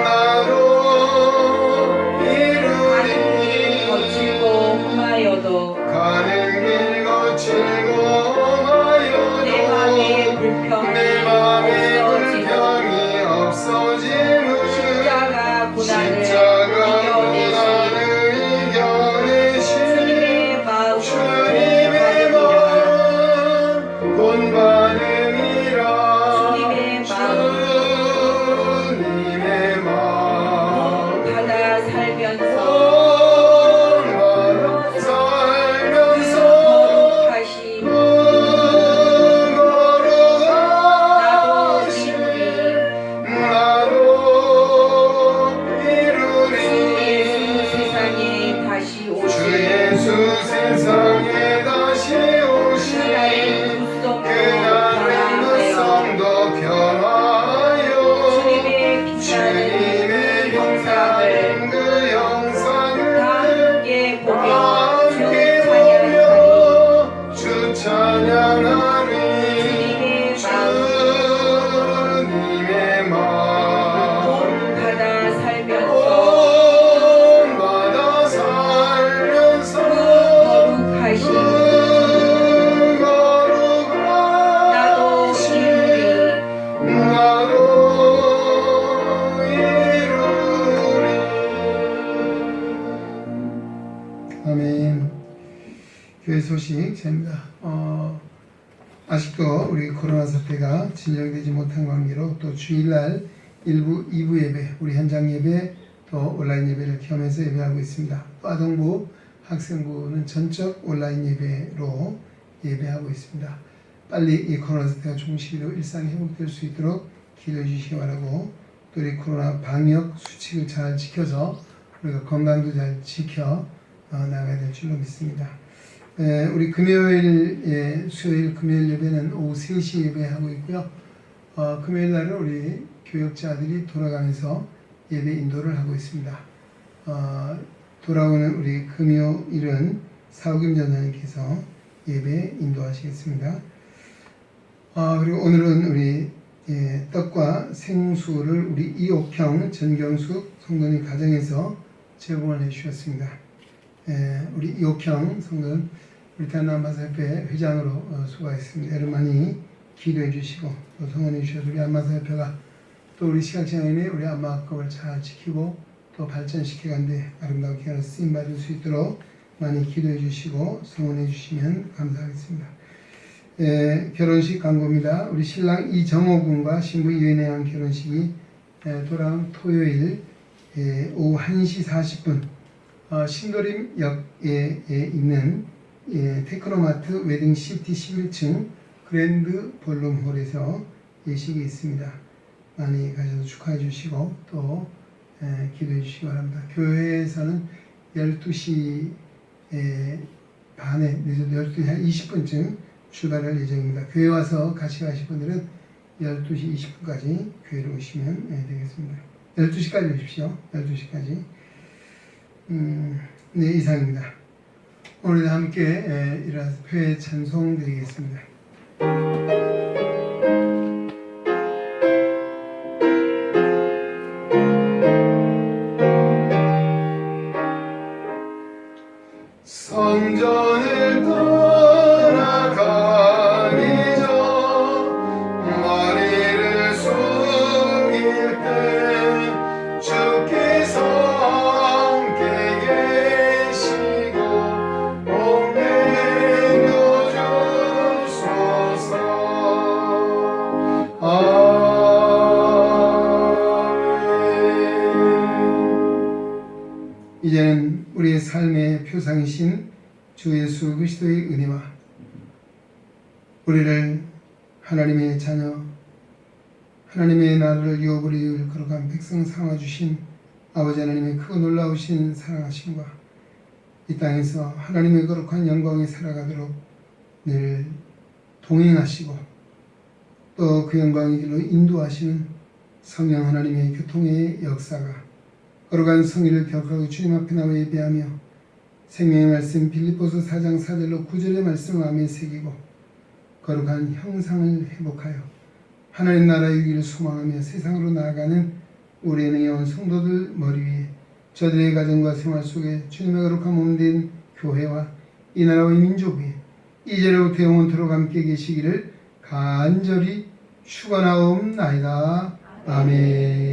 나도 이루리 거칠고 험하여도 가는 길 거칠고 내 맘에 내 맘에 불평이 불평이 없어짐을 십자가 고난을 이겨내신 주님의 마음 주님의 마음 본받음이라. 주님의 마음 주님의 마음 받아 살면서 살면서 거룩하신 나도 이루리 나도 주 예수 세상에 다시 주 오실 예수 세상에 다시 오시니 그날의 눈성도 변화하여 주님의 빛나는 형상을 그 영상을 다 함께 보며 주 찬양하리. 주님의 마음 본받아 살면서 본받아 살면서 거룩하신 나도 이루리 나도 이루리. 아멘. 교회 소식 제입니다. 아직도 우리 코로나 사태가 진정되지 못한 관계로 또 주일날 일부 2부 예배, 우리 현장 예배, 또 온라인 예배를 겸해서 예배하고 있습니다. 또 아동부, 학생부는 전적 온라인 예배로 예배하고 있습니다. 빨리 이 코로나 사태가 종식으로 일상이 회복될 수 있도록 기도해 주시기 바라고, 또 우리 코로나 방역 수칙을 잘 지켜서 우리가 건강도 잘 지켜 나가야 될 줄로 믿습니다. 우리 금요일, 수요일, 금요일 예배는 오후 3시 예배하고 있고요. 금요일 날은 우리 교역자들이 돌아가면서 예배 인도를 하고 있습니다. 돌아오는 우리 금요일은 사오김 전사님께서 예배 인도하시겠습니다. 그리고 오늘은 우리 떡과 생수를 우리 이옥형 전경숙 성도님 가정에서 제공을 해주셨습니다. 우리 이옥형 성도는 우리 대한안마사협회 회장으로 수고하셨습니다. 여러분 많이 기도해 주시고 또 성원해 주셔서 우리 안마사협회가 또 우리 시각장애인의 우리 안마학급을 잘 지키고 또 발전시켜가는데 아름다운 기간을 쓰임받을 수 있도록 많이 기도해 주시고 성원해 주시면 감사하겠습니다. 결혼식 광고입니다. 우리 신랑 이정호 군과 신부 이은혜 양 결혼식이 돌아온 토요일 오후 1시 40분 신도림역에 있는 테크노마트 웨딩 시티 11층 그랜드 볼룸홀에서 예식이 있습니다. 많이 가셔서 축하해 주시고 또 기도해 주시기 바랍니다. 교회에서는 12시 반에 늦어도 12시 한 20분쯤 출발할 예정입니다. 교회 와서 같이 가실 분들은 12시 20분까지 교회로 오시면 되겠습니다. 12시까지 오십시오. 12시까지. 네, 이상입니다. 오늘도 함께 일어나서 표의 찬송 드리겠습니다. 성전을 떠나가기 전 머리를 숙일 때 주께서 함께 계시고 복내려 주소서. 아멘. 이제는 우리의 삶의 표상이신 주 예수 그리스도의 은혜와 우리를 하나님의 자녀, 하나님의 나라를 유업으로 이을 거룩한 백성 삼아주신 아버지 하나님의 크고 놀라우신 사랑하심과 이 땅에서 하나님의 거룩한 영광에 살아가도록 늘 동행하시고 또 그 영광의 길로 인도하시는 성령 하나님의 교통의 역사가 거룩한 성의를 벽하고 주님 앞에 나와 예배하며 생명의 말씀 빌립보서 4장 4절로 9절의 말씀을 마음에 새기고 거룩한 형상을 회복하여 하나님 나라의 길을 소망하며 세상으로 나아가는 우리의 능해온 성도들 머리 위에 저들의 가정과 생활 속에 주님의 거룩한 몸된 교회와 이 나라와 이 민족 위에 이제로부터 영원토록 함께 계시기를 간절히 축원하옵나이다. 아멘.